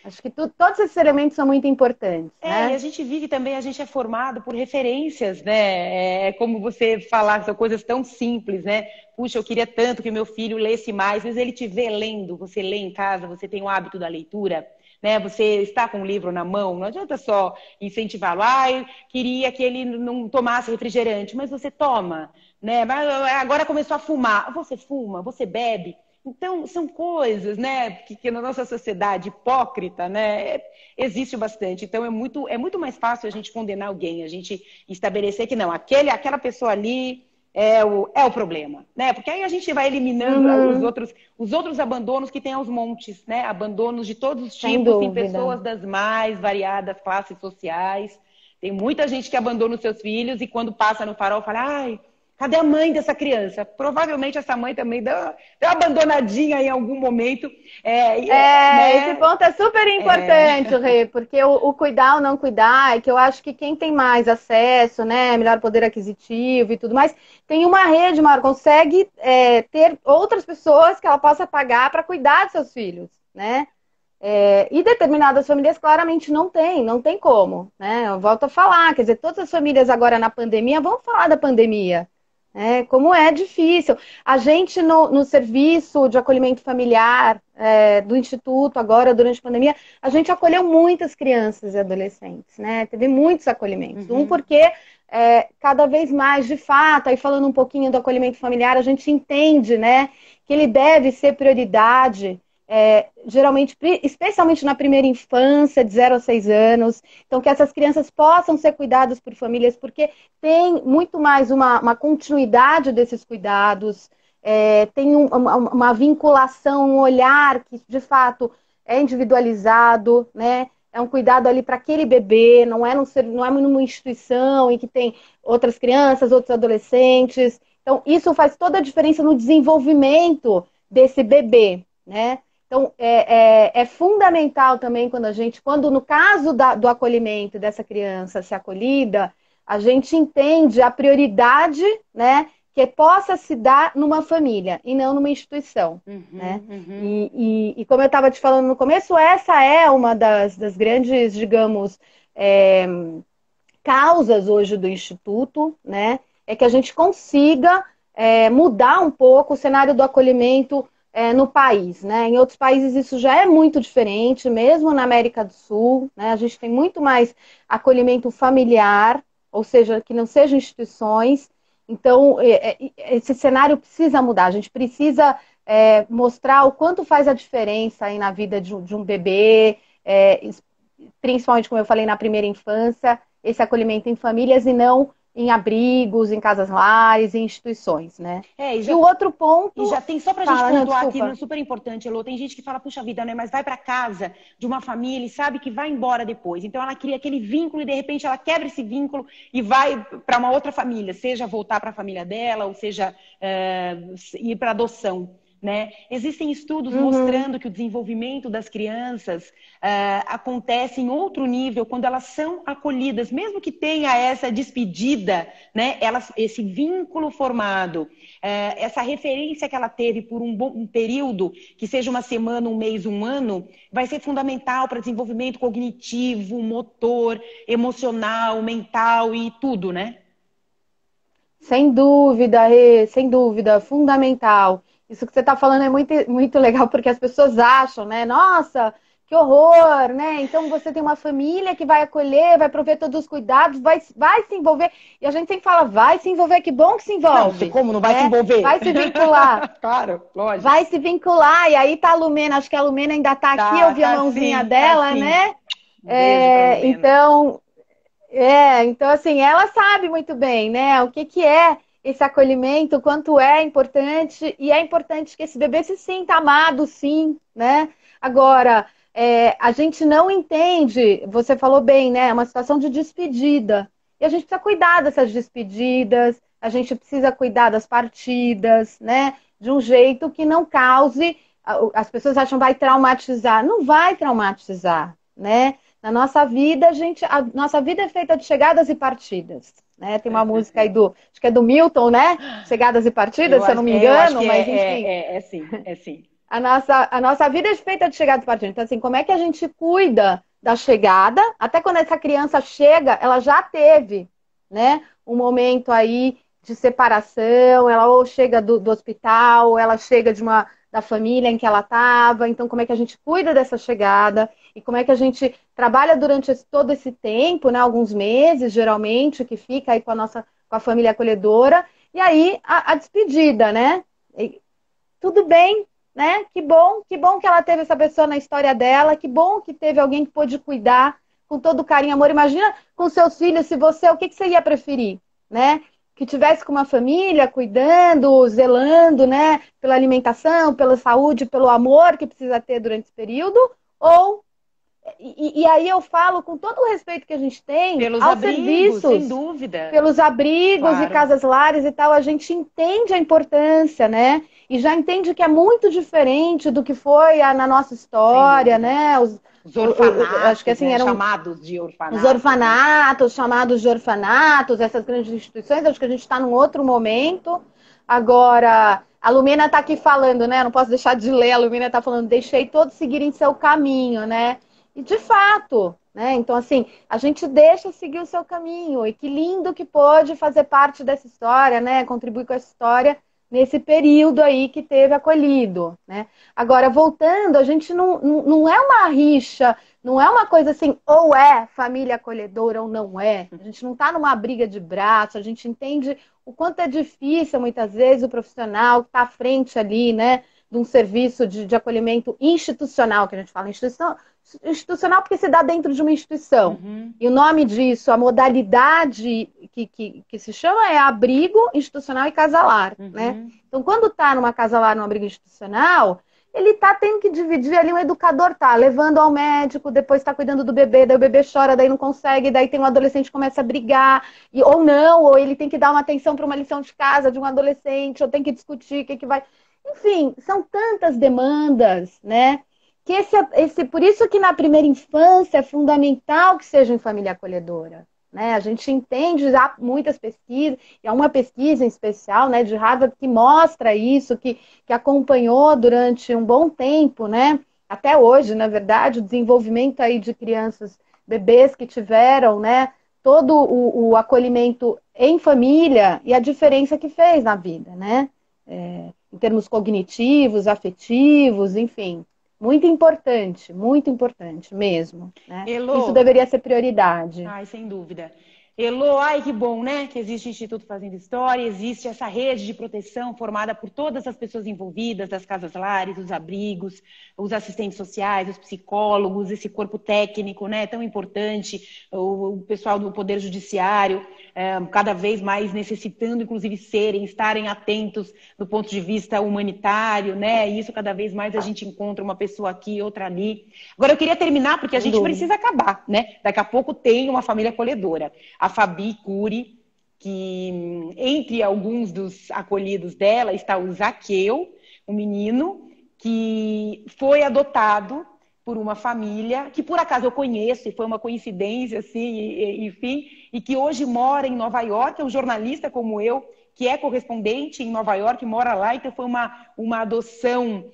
Acho que todos esses elementos são muito importantes, né? E a gente vive também, a gente é formado por referências, né? É como você falar, são coisas tão simples, né? Puxa, eu queria tanto que meu filho lesse mais. Às vezes ele te vê lendo, você lê em casa, você tem o hábito da leitura, né? Você está com o livro na mão, não adianta só incentivá-lo. Eu queria que ele não tomasse refrigerante, mas você toma, né? Mas agora começou a fumar. Você fuma, você bebe. Então, são coisas, né, que na nossa sociedade hipócrita, né, existe bastante. Então, é muito mais fácil a gente condenar alguém, a gente estabelecer que não, aquela pessoa ali é o problema, né? Porque aí a gente vai eliminando os outros abandonos que tem aos montes, né? Abandonos de todos os tipos, tem pessoas das mais variadas classes sociais. Tem muita gente que abandona os seus filhos e quando passa no farol fala, ai, cadê a mãe dessa criança? Provavelmente essa mãe também deu uma abandonadinha em algum momento. Né? Esse ponto é super importante, Rê, porque o cuidar ou não cuidar, é que eu acho que quem tem mais acesso, né, melhor poder aquisitivo e tudo mais, tem uma rede maior, consegue ter outras pessoas que ela possa pagar para cuidar de seus filhos, né? E determinadas famílias claramente não tem como, né? Eu volto a falar, quer dizer, todas as famílias agora na pandemia, vamos falar da pandemia, como é difícil. A gente no serviço de acolhimento familiar do Instituto, agora, durante a pandemia, a gente acolheu muitas crianças e adolescentes, né? Teve muitos acolhimentos. Porque cada vez mais, de fato, aí falando um pouquinho do acolhimento familiar, a gente entende, né, que ele deve ser prioridade, geralmente, especialmente na primeira infância, de 0 a 6 anos. Então, que essas crianças possam ser cuidadas por famílias, porque tem muito mais uma continuidade desses cuidados, tem uma vinculação, um olhar que, de fato, é individualizado, né? É um cuidado ali para aquele bebê, não é numa instituição em que tem outras crianças, outros adolescentes. Então, isso faz toda a diferença no desenvolvimento desse bebê, né? Então, é fundamental também quando no caso do acolhimento dessa criança ser acolhida, a gente entende a prioridade, né, que possa se dar numa família e não numa instituição, né? E como eu estava te falando no começo, essa é uma das grandes, digamos, causas hoje do Instituto, né? É que a gente consiga mudar um pouco o cenário do acolhimento no país, né? Em outros países isso já é muito diferente, mesmo na América do Sul, né? A gente tem muito mais acolhimento familiar, ou seja, que não sejam instituições. Então, esse cenário precisa mudar. A gente precisa mostrar o quanto faz a diferença aí na vida de um bebê, principalmente, como eu falei, na primeira infância, esse acolhimento em famílias e não em abrigos, em casas-lares, em instituições, né? E o outro ponto... E já tem, só pra gente pontuar aqui, não, super importante, Elô, tem gente que fala, puxa vida, né, mas vai pra casa de uma família e sabe que vai embora depois. Então ela cria aquele vínculo e de repente ela quebra esse vínculo e vai para uma outra família, seja voltar para a família dela, ou seja, ir para adoção. Né? Existem estudos mostrando que o desenvolvimento das crianças acontece em outro nível quando elas são acolhidas, mesmo que tenha essa despedida, né? Esse vínculo formado, essa referência que ela teve por um período, que seja uma semana, um mês, um ano, vai ser fundamental para desenvolvimento cognitivo, motor, emocional, mental e tudo, né? Sem dúvida, Rê, sem dúvida, fundamental. Isso que você está falando é muito, muito legal, porque as pessoas acham, né? Nossa, que horror, né? Então você tem uma família que vai acolher, vai prover todos os cuidados, vai se envolver. E a gente sempre fala, vai se envolver, que bom que se envolve. Não, como não vai se envolver? Vai se vincular. Claro, lógico. Vai se vincular. E aí tá a Lumena, acho que a Lumena ainda tá aqui, o violãozinha dela, né? Então, assim, ela sabe muito bem, né? O que é esse acolhimento, o quanto é importante, e é importante que esse bebê se sinta amado, sim, né? Agora, a gente não entende, você falou bem, né? É uma situação de despedida. E a gente precisa cuidar dessas despedidas, a gente precisa cuidar das partidas, né? De um jeito que não cause. As pessoas acham que vai traumatizar. Não vai traumatizar, né? Na nossa vida, a nossa vida é feita de chegadas e partidas. Né? Tem uma música aí acho que é do Milton, né? Chegadas e partidas, se eu não me eu acho engano, que mas enfim. é sim. A nossa vida é feita de chegadas e partidas. Então, assim, como é que a gente cuida da chegada? Até quando essa criança chega, ela já teve, né? Um momento aí de separação, ela ou chega do hospital, ou ela chega da família em que ela estava. Então, como é que a gente cuida dessa chegada? E como é que a gente trabalha durante todo esse tempo, né? Alguns meses, geralmente, que fica aí com a família acolhedora. E aí, a despedida, né? Tudo bem, né? Que bom que ela teve essa pessoa na história dela, que bom que teve alguém que pôde cuidar com todo carinho e amor. Imagina com seus filhos, se você, o que você ia preferir, né? Que tivesse com uma família, cuidando, zelando, né? Pela alimentação, pela saúde, pelo amor que precisa ter durante esse período, ou e aí eu falo com todo o respeito que a gente tem Pelos aos abrigos, sem serviços, dúvida. pelos abrigos e Claro. casas lares e tal, a gente entende a importância, né? E já entende que é muito diferente do que foi na nossa Sem história, dúvida. né? Os Acho que orfanatos, assim né? eram Chamados de os orfanatos, né? orfanatos, chamados de orfanatos, essas grandes instituições. Acho que a gente está num outro momento. Agora, a Lumena está aqui falando, né? Não posso deixar de ler. A Lumena está falando, deixei todos seguirem seu caminho, né? E de fato, né? Então, assim, a gente deixa seguir o seu caminho. E que lindo que pôde fazer parte dessa história, né? Contribuir com essa história nesse período aí que teve acolhido, né? Agora, voltando, a gente não é uma rixa, não é uma coisa assim, ou é família acolhedora ou não é. A gente não está numa briga de braço, a gente entende o quanto é difícil, muitas vezes, o profissional que está à frente ali, né? De um serviço de acolhimento institucional, que a gente fala institucional porque se dá dentro de uma instituição. Uhum. E o nome disso, a modalidade que se chama é abrigo institucional e casalar, né? Uhum. Então, quando está numa casalar, num abrigo institucional, ele está tendo que dividir ali, um educador tá levando ao médico, depois está cuidando do bebê, daí o bebê chora, daí não consegue, daí tem um adolescente que começa a brigar, ou não, ou ele tem que dar uma atenção para uma lição de casa de um adolescente, ou tem que discutir o que vai. Enfim, são tantas demandas, né? Que por isso que na primeira infância é fundamental que seja em família acolhedora. Né? A gente entende já muitas pesquisas, e há uma pesquisa em especial, né, de Harvard que mostra isso, que acompanhou durante um bom tempo, né, até hoje, na verdade, o desenvolvimento aí de crianças, bebês que tiveram, né, todo o acolhimento em família e a diferença que fez na vida, né, em termos cognitivos, afetivos, enfim. Muito importante mesmo. Né? Isso Elô, deveria ser prioridade. ai, sem dúvida. Elô, ai, que bom, né? Que existe o Instituto Fazendo História, existe essa rede de proteção formada por todas as pessoas envolvidas, das casas lares, os abrigos, os assistentes sociais, os psicólogos, esse corpo técnico, né? Tão importante, o pessoal do Poder Judiciário, cada vez mais necessitando, inclusive, estarem atentos do ponto de vista humanitário, né? E isso cada vez mais a gente encontra uma pessoa aqui, outra ali. Agora, eu queria terminar, porque a Sem gente dúvida. precisa acabar, né? Daqui a pouco tem uma família acolhedora. A Fabi Cury, que entre alguns dos acolhidos dela está o Zaqueu, um menino que foi adotado por uma família que por acaso eu conheço e foi uma coincidência, assim, enfim, e que hoje mora em Nova York, é um jornalista como eu, que é correspondente em Nova York, mora lá, então foi uma adoção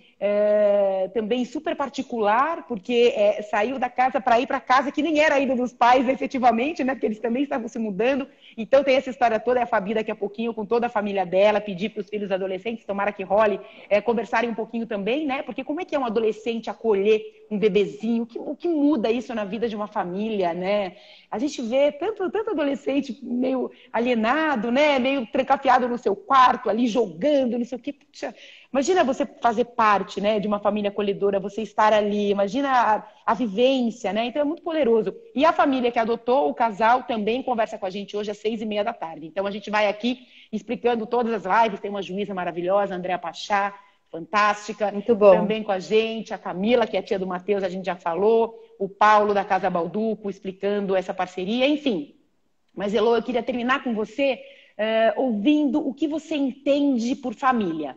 também super particular, porque saiu da casa para ir para casa que nem era a ida dos pais efetivamente, né? Porque eles também estavam se mudando. Então tem essa história toda, e a Fabi daqui a pouquinho, com toda a família dela, pedir para os filhos adolescentes, tomara que role, conversarem um pouquinho também, né? Porque como é que é um adolescente acolher um bebezinho? O que muda isso na vida de uma família, né? A gente vê tanto adolescente meio alienado, né? Meio trancafiado no seu quarto, ali jogando, não sei o quê. Puxa, imagina você fazer parte, né, de uma família acolhedora, você estar ali, imagina a vivência, né? Então é muito poderoso. E a família que adotou o casal também conversa com a gente hoje às 6h30 da tarde. Então a gente vai aqui explicando todas as lives. Tem uma juíza maravilhosa, a Andréa Pachá, fantástica, Muito bom. também com a gente, a Camila, que é a tia do Matheus, a gente já falou, o Paulo da Casa Balduco explicando essa parceria, enfim. Mas, Elô, eu queria terminar com você ouvindo o que você entende por família.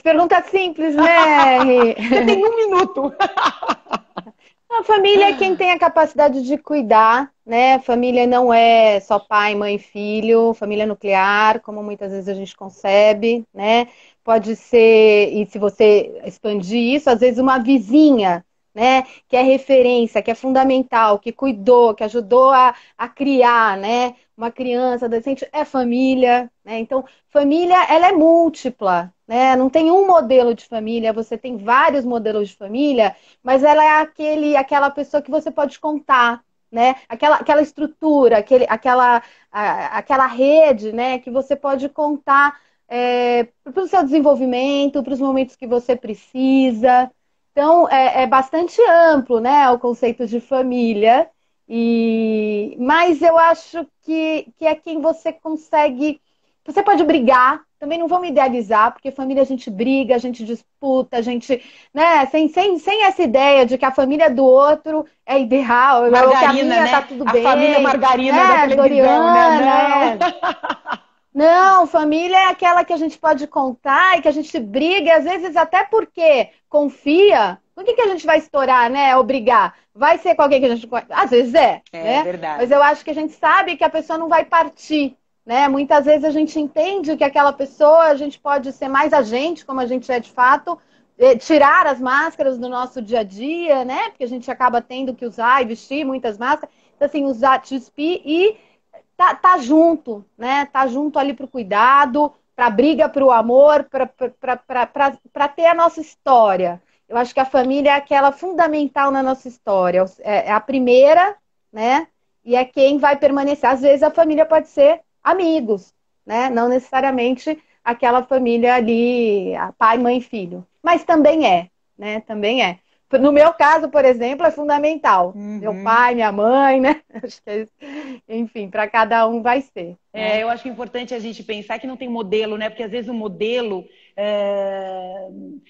Pergunta simples, né? Você tem 1 minuto. A família é quem tem a capacidade de cuidar, né? Família não é só pai, mãe, filho, família nuclear, como muitas vezes a gente concebe, né? Pode ser, e se você expandir isso, às vezes uma vizinha, né? Que é referência, que é fundamental, que cuidou, que ajudou a criar, né? Uma criança, adolescente, é família, né? Então, família, ela é múltipla, né? Não tem um modelo de família, você tem vários modelos de família, mas ela é aquela pessoa que você pode contar, né? Aquela estrutura, aquela rede, né? Que você pode contar para o seu desenvolvimento, para os momentos que você precisa. Então, é bastante amplo, né? O conceito de família. Mas eu acho que é quem você consegue. Você pode brigar, também não vamos idealizar, porque família a gente briga, a gente disputa, a gente, né, sem essa ideia de que a família do outro é ideal, ou que a minha né? tá tudo A bem. família margarina né? da televisão, Doriana, né? Não, família é aquela que a gente pode contar e que a gente briga, e às vezes até porque confia. Por que a gente vai estourar, né? Ou brigar? Vai ser com alguém que a gente... Às vezes né? Verdade. Mas eu acho que a gente sabe que a pessoa não vai partir, né? Muitas vezes a gente entende que aquela pessoa, a gente pode ser mais a gente, como a gente é de fato, tirar as máscaras do nosso dia a dia, né? Porque a gente acaba tendo que usar e vestir muitas máscaras. Então, assim, usar, despir e tá junto, né? Tá junto ali pro cuidado, pra briga, pro amor, pra ter a nossa história. Eu acho que a família é aquela fundamental na nossa história. É a primeira, né? E é quem vai permanecer. Às vezes a família pode ser amigos, né? Não necessariamente aquela família ali, pai, mãe, filho. Mas também né? Também é. No meu caso, por exemplo, é fundamental. Meu pai, minha mãe, né? Acho que enfim, para cada um vai ser. Né? Eu acho importante a gente pensar que não tem modelo, né? Porque às vezes o modelo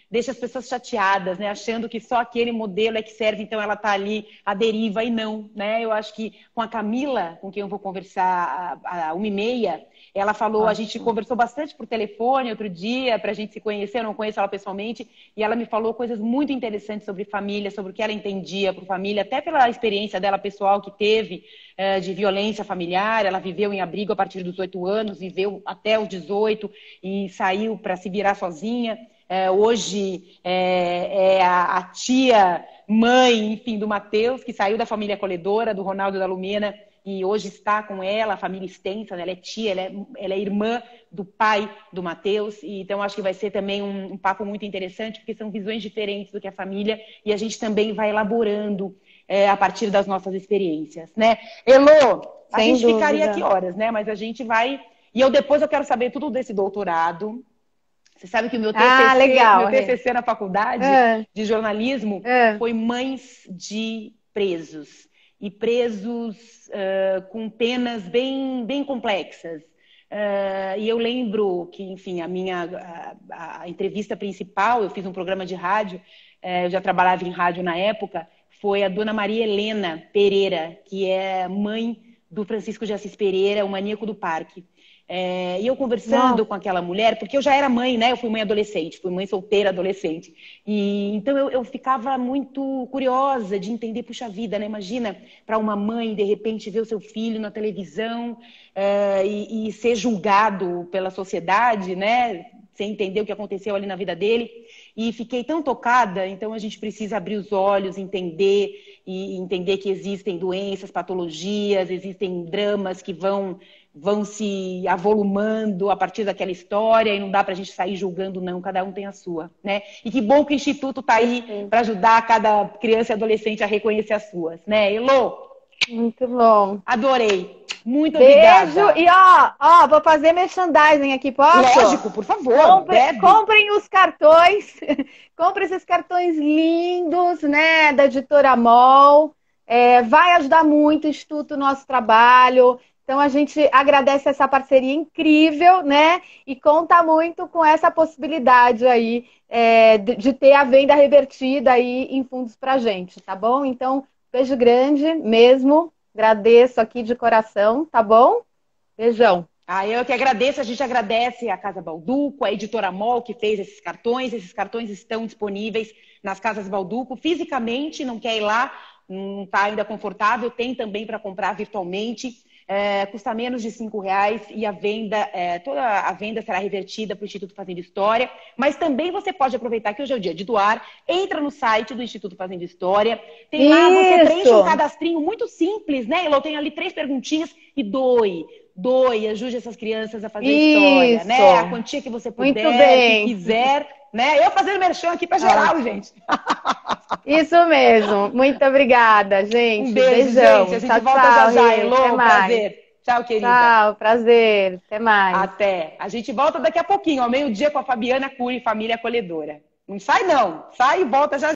deixa as pessoas chateadas, né? Achando que só aquele modelo é que serve, então ela tá ali à deriva e não, né? Eu acho que com a Camila, com quem eu vou conversar a 1h30, ela falou, a gente conversou bastante por telefone outro dia, para a gente se conhecer, eu não conheço ela pessoalmente, e ela me falou coisas muito interessantes sobre família, sobre o que ela entendia por família, até pela experiência dela pessoal que teve de violência familiar. Ela viveu em abrigo a partir dos 8 anos, viveu até os 18 e saiu para se virar sozinha. Hoje é a tia, mãe, enfim, do Matheus, que saiu da família acolhedora, do Ronaldo e da Lumena, e hoje está com ela, a família extensa, né? Ela é tia, ela é irmã do pai do Matheus, e então acho que vai ser também um papo muito interessante, porque são visões diferentes do que a família, e a gente também vai elaborando a partir das nossas experiências, né? Elô, a gente ficaria aqui horas, né? Mas a gente vai... E depois eu quero saber tudo desse doutorado. Você sabe que o meu TCC na faculdade de jornalismo foi mães de presos. E presos com penas bem complexas. E eu lembro que, enfim, a entrevista principal, eu fiz um programa de rádio, eu já trabalhava em rádio na época, foi a dona Maria Helena Pereira, que é mãe do Francisco de Assis Pereira, o maníaco do parque. E eu conversando com aquela mulher, porque eu já era mãe, né? Eu fui mãe adolescente, fui mãe solteira adolescente. E então eu ficava muito curiosa de entender, puxa vida, né? Imagina para uma mãe, de repente, ver o seu filho na televisão e ser julgado pela sociedade, né? Sem entender o que aconteceu ali na vida dele. E fiquei tão tocada, então a gente precisa abrir os olhos, entender que existem doenças, patologias, existem dramas que vão se avolumando a partir daquela história e não dá para a gente sair julgando, não. Cada um tem a sua, né? E que bom que o Instituto está aí para ajudar cada criança e adolescente a reconhecer as suas, né? Elô? Muito bom. Adorei. Muito obrigada. Beijo. E vou fazer merchandising aqui, posso? Lógico, por favor. Comprem os cartões. Comprem esses cartões lindos, né? Da Editora MOL. Vai ajudar muito o Instituto, o nosso trabalho. Então a gente agradece essa parceria incrível, né? E conta muito com essa possibilidade aí de ter a venda revertida aí em fundos pra gente, tá bom? Então, beijo grande mesmo. Agradeço aqui de coração, tá bom? Beijão. Ah, eu que agradeço, a gente agradece a Casa Balduco, a Editora MOL que fez esses cartões estão disponíveis nas Casas Balduco, fisicamente, não quer ir lá, não está ainda confortável, tem também para comprar virtualmente, custa menos de R$ 5 e a venda, toda a venda será revertida para o Instituto Fazenda História, mas também você pode aproveitar que hoje é o dia de doar, entra no site do Instituto Fazenda História, tem lá, você preenche um cadastrinho muito simples, né, Elô? Tem ali 3 perguntinhas e doe, ajude essas crianças a fazer história, né? A quantia que você puder, que quiser, né? Eu fazendo merchan aqui para geral, gente. Isso mesmo. Muito obrigada, gente. Um beijo, beijão. gente. A gente volta já, Elô. Prazer. Tchau, querida. Tchau, prazer. Até mais. Até. A gente volta daqui a pouquinho, ao meio-dia, com a Fabiana Cury, Família Acolhedora. Não sai, não. Sai e volta já.